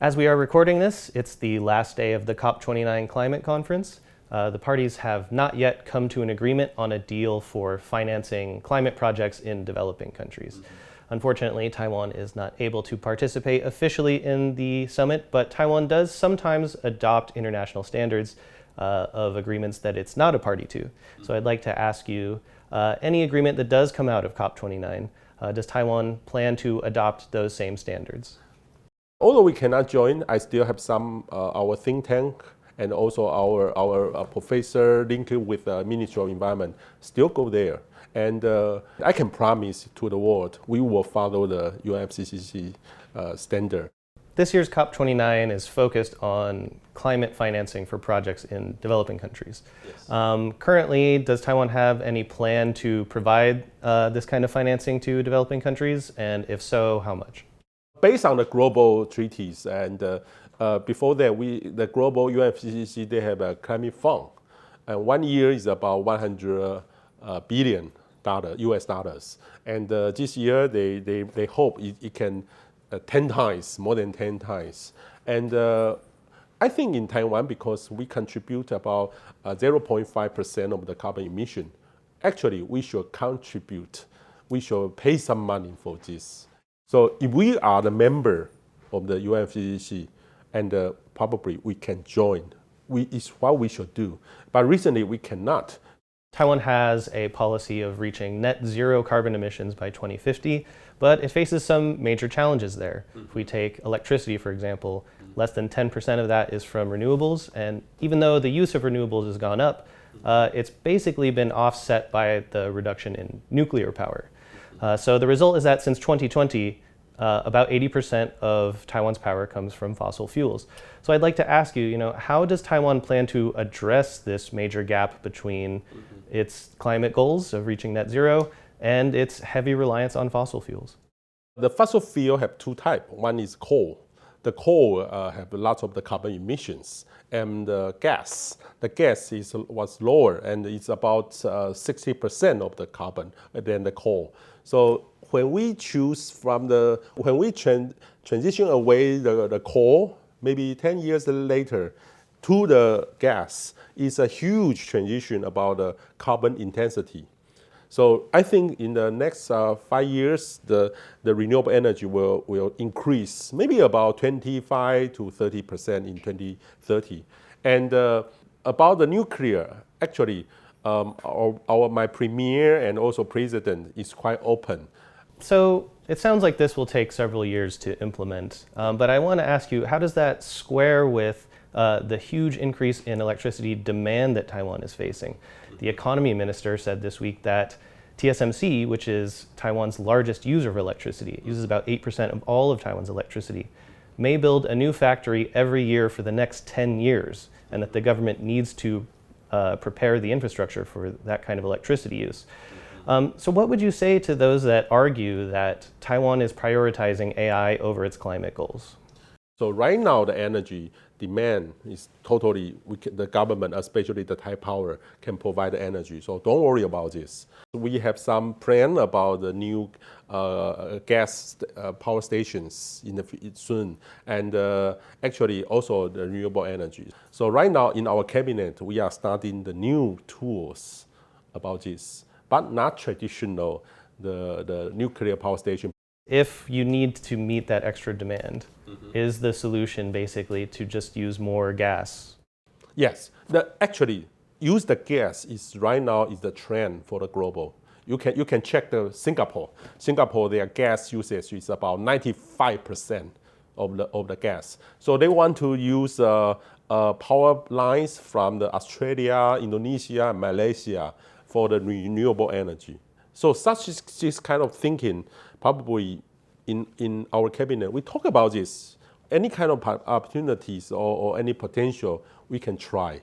As we are recording this, it's the last day of the COP29 climate conference. The parties have not yet come to an agreement on a deal for financing climate projects in developing countries. Unfortunately, Taiwan is not able to participate officially in the summit, but Taiwan does sometimes adopt international standards of agreements that it's not a party to. So I'd like to ask you, any agreement that does come out of COP29, does Taiwan plan to adopt those same standards? Although we cannot join, I still have some our think tank and also our professor linked with the Ministry of Environment still go there. And I can promise to the world we will follow the UNFCCC standard. This year's COP29 is focused on climate financing for projects in developing countries. Yes. Currently, does Taiwan have any plan to provide this kind of financing to developing countries? And if so, how much? Based on the global treaties, and before that, the global UNFCCC, they have a climate fund. And 1 year is about $100 billion US dollars. And this year, they hope it can 10 times, more than 10 times. And I think in Taiwan, because we contribute about 0.5% of the carbon emission, actually, we should contribute. We should pay some money for this. So if we are the member of the UNFCCC, and probably we can join, it's what we should do. But recently we cannot. Taiwan has a policy of reaching net zero carbon emissions by 2050, but it faces some major challenges there. If we take electricity, for example, less than 10% of that is from renewables, and even though the use of renewables has gone up, it's basically been offset by the reduction in nuclear power. So the result is that since 2020, about 80% of Taiwan's power comes from fossil fuels. So I'd like to ask you, how does Taiwan plan to address this major gap between its climate goals of reaching net zero and its heavy reliance on fossil fuels? The fossil fuel have two types. One is coal. The coal have lots of the carbon emissions, and the gas was lower, and it's about 60% of the carbon than the coal. So when we transition away the coal, maybe 10 years later, to the gas, is a huge transition about the carbon intensity. So I think in the next 5 years, the renewable energy will increase, maybe about 25 to 30% in 2030. And about the nuclear, actually, my premier and also president is quite open. So it sounds like this will take several years to implement, but I want to ask you, how does that square with the huge increase in electricity demand that Taiwan is facing? The economy minister said this week that TSMC, which is Taiwan's largest user of electricity, it uses about 8% of all of Taiwan's electricity, may build a new factory every year for the next 10 years, and that the government needs to prepare the infrastructure for that kind of electricity use. So what would you say to those that argue that Taiwan is prioritizing AI over its climate goals? So right now, the energy demand is totally, the government, especially the Thai power, can provide the energy. So don't worry about this. We have some plan about the new gas power stations soon, and actually also the renewable energy. So right now in our cabinet, we are starting the new tools about this, but not traditional, the nuclear power station. If you need to meet that extra demand, is the solution basically to just use more gas? Yes, actually use the gas is right now is the trend for the global. You can check the Singapore. Singapore, their gas usage is about 95% of the gas. So they want to use power lines from the Australia, Indonesia, and Malaysia for the renewable energy. So such is this kind of thinking probably in our cabinet. We talk about this. Any kind of opportunities or any potential we can try.